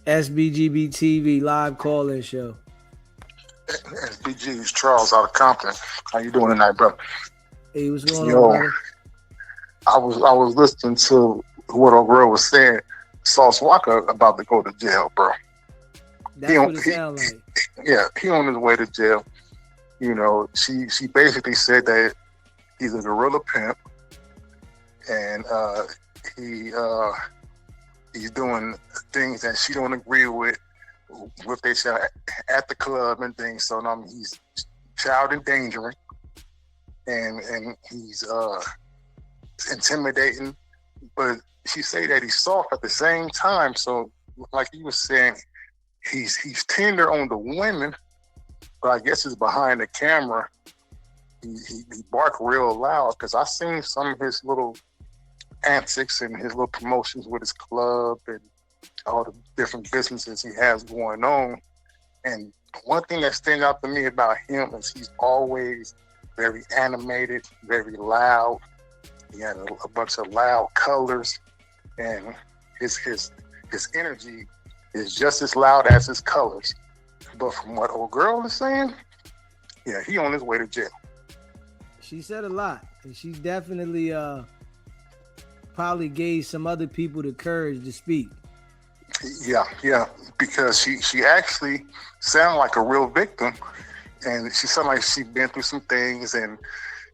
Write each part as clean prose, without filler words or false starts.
SBGB TV live call-in show. SBG's Charles out of Compton. How you doing tonight, bro? Hey, what's going on, Yo, brother? I was listening to what old girl was saying. Sauce Walker about to go to jail, bro. He That's on what it he sounds like. yeah, he on his way to jail. She basically said that he's a gorilla pimp and he he's doing things that she don't agree with they child at the club and things. So he's child endangering and he's intimidating. But she say that he's soft at the same time. So like you was saying, he's tender on the women, but I guess it's behind the camera. He bark real loud because I seen some of his little antics and his little promotions with his club and all the different businesses he has going on. And one thing that stands out to me about him is he's always very animated, very loud. He had a bunch of loud colors, and his energy is just as loud as his colors. But from what old girl is saying, yeah, he on his way to jail. She said a lot, and she definitely probably gave some other people the courage to speak. Yeah, because she actually sounded like a real victim, and she sounded like she'd been through some things, and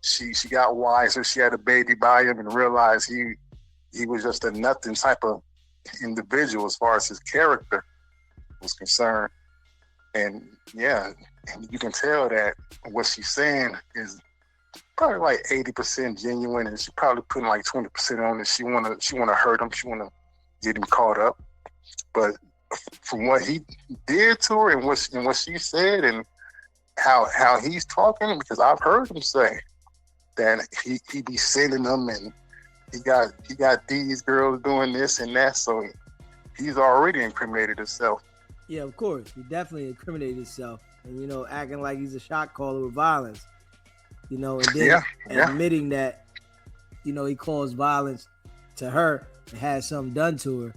she got wiser. She had a baby by him and realized he was just a nothing type of individual as far as his character was concerned. And yeah, and you can tell that what she's saying is probably like 80% genuine, and she probably putting like 20% on it. She wanna hurt him. She wanna get him caught up. But from what he did to her and what she said and how he's talking, because I've heard him say that he be sending them and he got these girls doing this and that, so he's already incriminated himself. Yeah, of course. He definitely incriminated himself. And, acting like he's a shot caller with violence. And then Yeah, admitting that, he caused violence to her and had something done to her.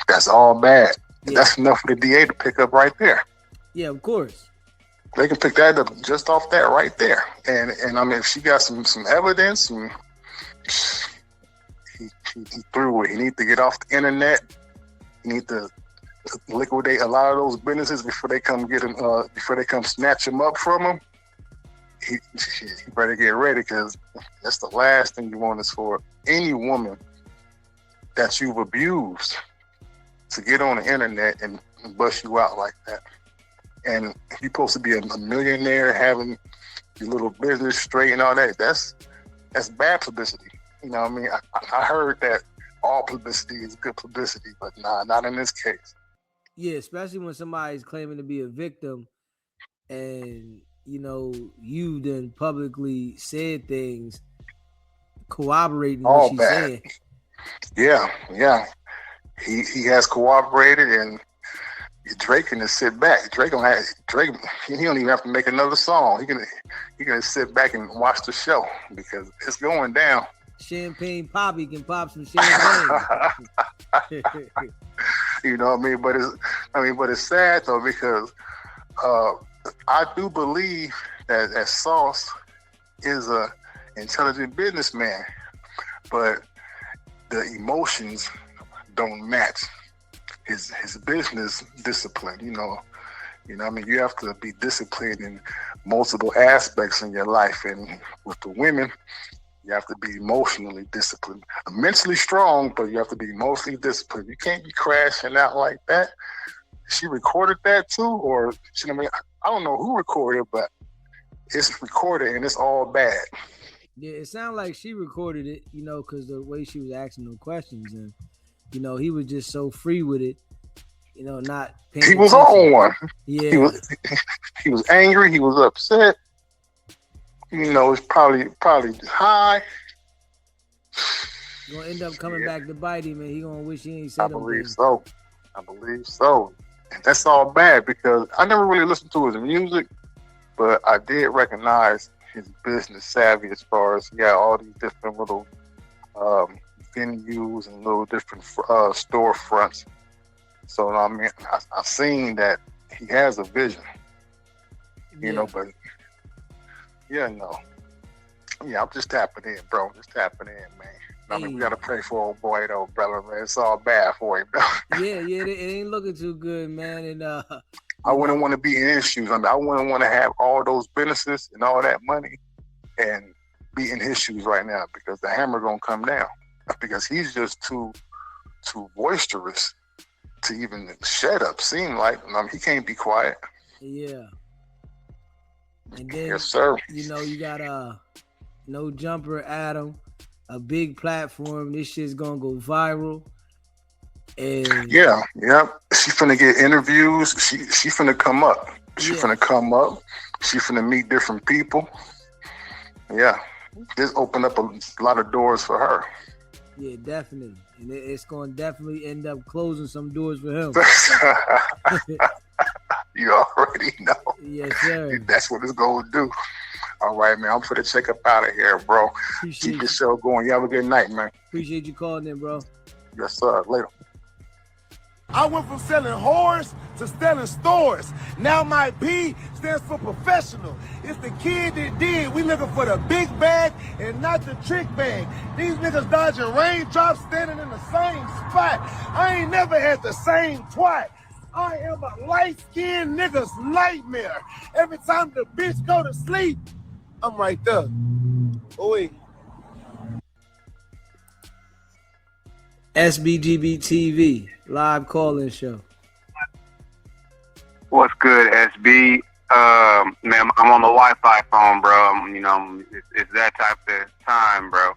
that's all bad. Yeah. That's enough for the DA to pick up right there. Yeah, of course. They can pick that up just off that right there. And I mean, if she got some evidence, and he threw it. He need to get off the internet. He need to liquidate a lot of those businesses before they come get him. Before they come snatch him up from him. He better get ready, because that's the last thing you want is for any woman that you've abused to get on the internet and bust you out like that. And you're supposed to be a millionaire, having your little business straight and all that. That's bad publicity. You know what I mean? I heard that all publicity is good publicity, but nah, not in this case. Yeah, especially when somebody's claiming to be a victim and, you then publicly said things corroborating what All she's bad. saying. Yeah. He has cooperated, and Drake can just sit back. Drake, he don't even have to make another song. He can just sit back and watch the show because it's going down. Champagne Poppy can pop some champagne. You know what I mean? But it's sad though, because I do believe that Sauce is a intelligent businessman, but the emotions don't match his business discipline. You know what I mean? You have to be disciplined in multiple aspects in your life, and with the women, you have to be emotionally disciplined. Mentally strong, but you have to be emotionally disciplined. You can't be crashing out like that. She recorded that too, or I don't know who recorded it, but it's recorded and it's all bad. Yeah, it sounded like she recorded it, because the way she was asking them questions, and he was just so free with it, not paying He was attention. on one. Yeah, He was angry. He was upset. It's probably high. gonna end up coming back to bite him, and he gonna wish he ain't I said them believe things. so. And that's all bad, because I never really listened to his music, but I did recognize his business savvy as far as he got all these different little venues and little different storefronts. So I mean, I've seen that he has a vision, Yeah. but yeah, no, yeah, I'm just tapping in, bro. Just tapping in, man. I mean, we Hey. gotta pray for old boy though, brother. Man, it's all bad for him, though. Yeah, it ain't looking too good, man. And I you wouldn't know, want to be in his shoes. I mean, I wouldn't want to have all those businesses and all that money and be in his shoes right now because the hammer gonna come down because he's just too boisterous to even shut up. Seem like he can't be quiet. yeah. And then Yes, sir. you got No Jumper Adam, a big platform. This shit's gonna go viral. And Yeah, yeah. She finna get interviews. She finna come up. She yeah, finna come up. She finna meet different people. Yeah, this opened up a lot of doors for her. yeah, definitely. And it's gonna definitely end up closing some doors for him. You already know. Yes, sir. That's what it's gonna do. All right, man. I'm for the check up out of here, bro. Keep the show going. You have a good night, man. Appreciate you calling in, bro. Yes, sir. Later. I went from selling whores to selling stores. Now my P stands for professional. It's the kid that did. We looking for the big bag and not the trick bag. These niggas dodging raindrops standing in the same spot. I ain't never had the same twat. I am a light-skinned nigga's nightmare. Every time the bitch go to sleep, I'm right there. Oi. SBGB TV live call-in show. What's good, SB? Man, I'm on the Wi-Fi phone, bro. It's that type of time, bro.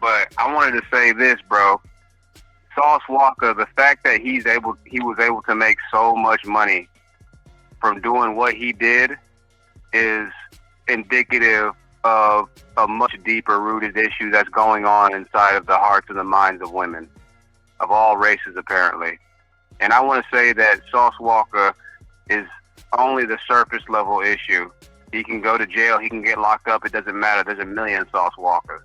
But I wanted to say this, bro. Sauce Walka, the fact that he was able to make so much money from doing what he did is indicative of a much deeper rooted issue that's going on inside of the hearts and the minds of women of all races, apparently. And I want to say that Sauce Walka is only the surface level issue. He can go to jail, he can get locked up, it doesn't matter. There's a million Sauce Walkers.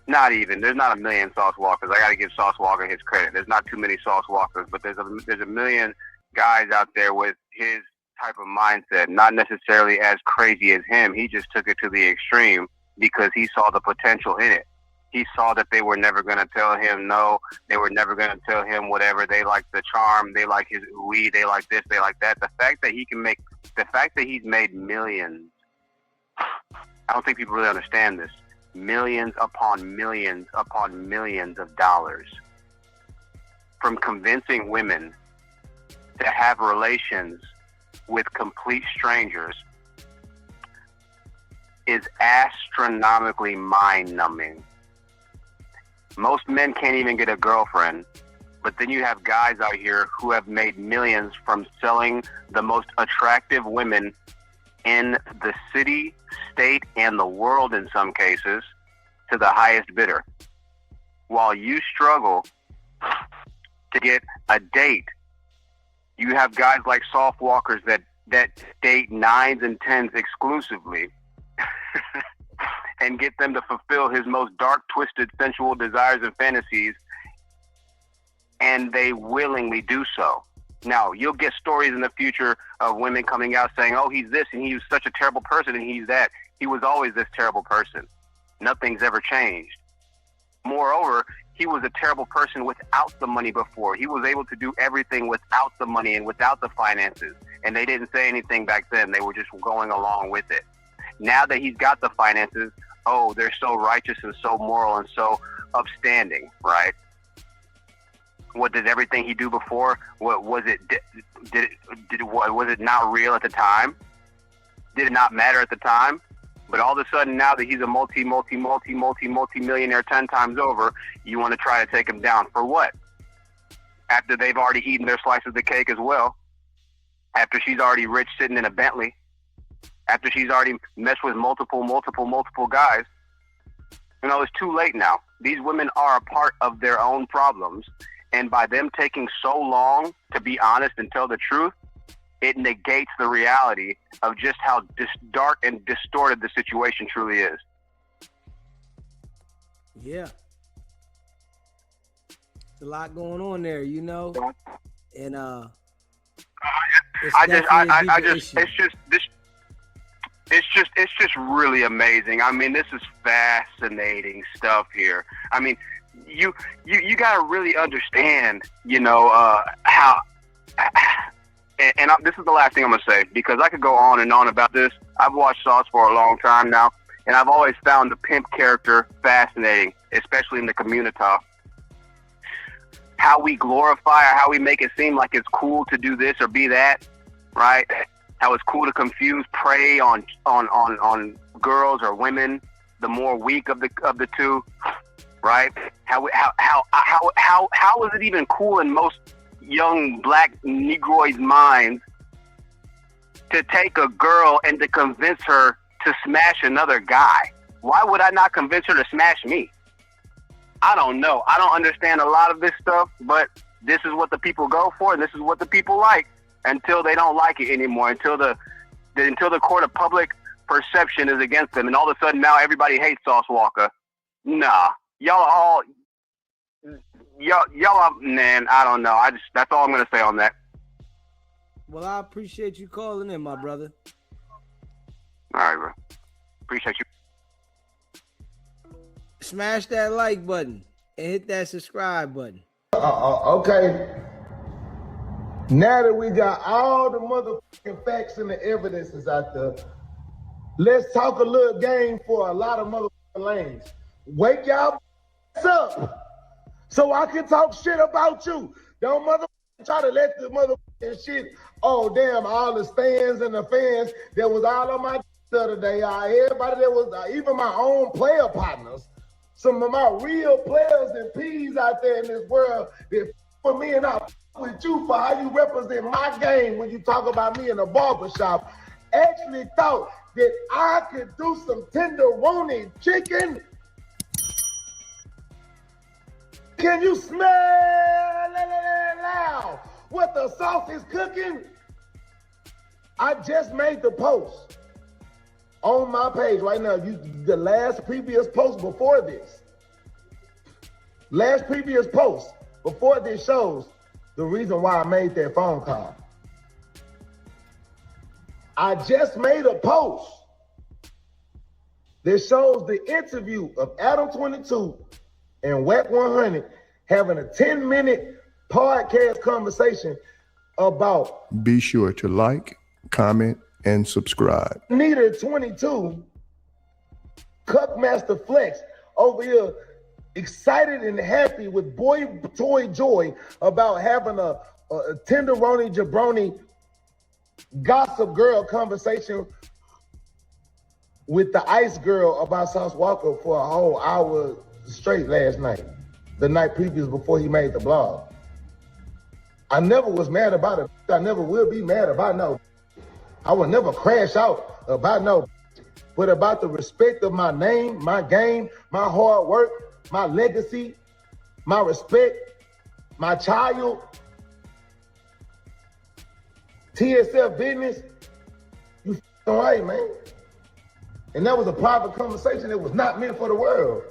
Not even. There's not a million Sauce Walkers. I got to give Sauce Walka his credit. There's not too many Sauce Walkers, but there's a million guys out there with his type of mindset, not necessarily as crazy as him. He just took it to the extreme because he saw the potential in it. He saw that they were never going to tell him no. They were never going to tell him whatever. They like the charm. They like his ooey. They like this. They like that. The fact that he's made millions, I don't think people really understand this. Millions upon millions upon millions of dollars from convincing women to have relations with complete strangers is astronomically mind-numbing. Most men can't even get a girlfriend, but then you have guys out here who have made millions from selling the most attractive women in the city, state, and the world in some cases to the highest bidder. While you struggle to get a date, you have guys like soft walkers that date 9s and 10s exclusively and get them to fulfill his most dark, twisted, sensual desires and fantasies, and they willingly do so. Now, you'll get stories in the future of women coming out saying, oh, he's this, and he was such a terrible person, and he's that. He was always this terrible person. Nothing's ever changed. Moreover, he was a terrible person without the money before. He was able to do everything without the money and without the finances, and they didn't say anything back then. They were just going along with it. Now that he's got the finances, oh, they're so righteous and so moral and so upstanding, right? What did everything he do before? What was it? Was it not real at the time? Did it not matter at the time? But all of a sudden, now that he's a multi-millionaire 10 times over, you want to try to take him down for what? After they've already eaten their slice of the cake as well. After she's already rich, sitting in a Bentley. After she's already messed with multiple guys. It's too late now. These women are a part of their own problems. And by them taking so long to be honest and tell the truth, it negates the reality of just how dark and distorted the situation truly is. Yeah. There's a lot going on there, And it's just really amazing. I mean, this is fascinating stuff here. I mean, you got to really understand, how. And this is the last thing I'm gonna say, because I could go on and on about this. I've watched Sauce for a long time now, and I've always found the pimp character fascinating, especially in the community. How we glorify or how we make it seem like it's cool to do this or be that, right? How it's cool to prey on girls or women, the more weak of the two, right? How is it even cool in most young black Negroids' minds to take a girl and to convince her to smash another guy? Why would I not convince her to smash me? I don't know. I don't understand a lot of this stuff, but this is what the people go for, and this is what the people like until they don't like it anymore, until the court of public perception is against them, and all of a sudden now everybody hates Sauce Walka. Nah, y'all, man, I don't know. That's all I'm gonna say on that. Well, I appreciate you calling in, my brother. All right, bro. Appreciate you. Smash that like button and hit that subscribe button. Okay. Now that we got all the motherfucking facts and the evidences out there, let's talk a little game for a lot of motherfucking lanes. Wake y'all up so I can talk shit about you. Don't motherfucking try to let the motherfucking shit, oh damn, all the stands and the fans that was all on my the other day, everybody that was, even my own player partners, some of my real players and P's out there in this world that for me and I with you for how you represent my game when you talk about me in a barbershop, actually thought that I could do some tenderoni chicken. Can you smell it loud what the sauce is cooking? I just made the post on my page right now. The last previous post before this. Last previous post before this shows the reason why I made that phone call. I just made a post that shows the interview of Adam 22 and Whack 100 having a 10-minute podcast conversation about. Be sure to like, comment, and subscribe. Neither 22, Cuckmaster Flex over here excited and happy with boy toy joy about having a tenderoni jabroni gossip girl conversation with the ice girl about Sauce Walka for a whole hour straight last night, the night previous before he made the blog. I never was mad about it. I never will be mad about no. I will never crash out about no, but about the respect of my name, my game, my hard work, my legacy, my respect, my child, TSF business. You all right, man. And that was a private conversation that was not meant for the world.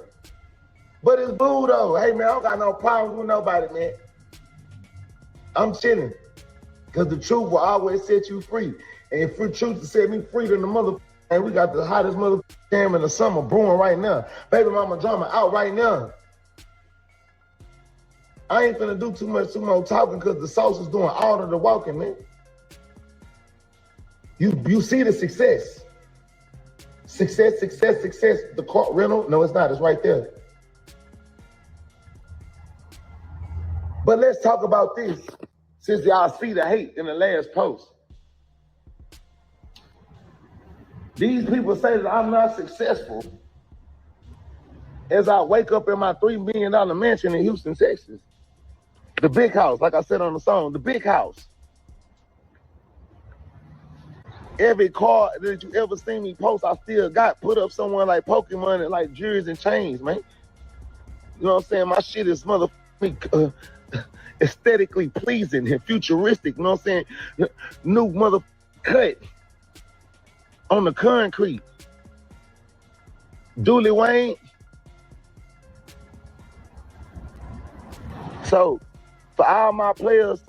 But it's boo though. Hey man, I don't got no problems with nobody, man. I'm chilling. Because the truth will always set you free. And if free truth to set me free, then the mother, and we got the hottest mother jam in the summer brewing right now. Baby Mama Drama out right now. I ain't finna do too more talking because the sauce is doing all of the walking, man. You see the success. Success. The car rental, no, it's not. It's right there. But let's talk about this, since y'all see the hate in the last post. These people say that I'm not successful as I wake up in my $3 million mansion in Houston, Texas. The big house, like I said on the song, the big house. Every car that you ever seen me post, I still got put up somewhere like Pokemon and like jewelry and chains, man. You know what I'm saying? My shit is motherfucking aesthetically pleasing and futuristic, you know what I'm saying? New mother cut on the concrete. Dooley Wayne. So for all my players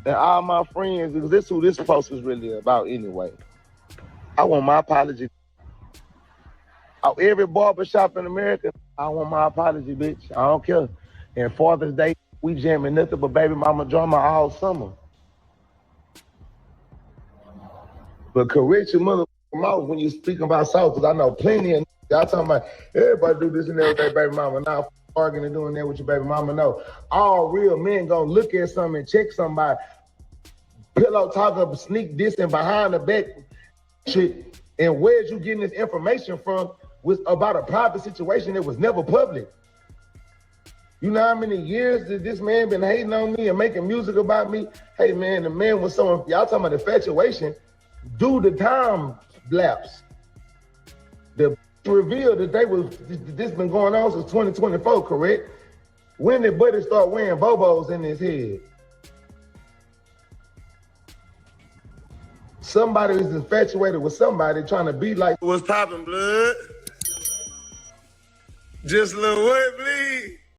and all my friends, because this is who this post is really about anyway. I want my apology. Every barbershop in America, I want my apology, bitch. I don't care. And Father's Day, we jamming nothing but baby mama drama all summer. But correct your mother mouth when you speaking about sauce, because I know plenty of y'all talking about everybody do this and that with their baby mama. Now arguing and doing that with your baby mama. No. All real men gonna look at something and check somebody. Pillow talking, sneak this and behind the back shit. And where's you getting this information from was about a private situation that was never public. You know how many years that this man been hating on me and making music about me? Hey man, the man was so, y'all talking about infatuation, due to time lapse. The revealed that this been going on since 2024, correct? When did Buddy start wearing bobos in his head? Somebody is infatuated with somebody trying to be like, what's poppin', blood? Just a little word, please.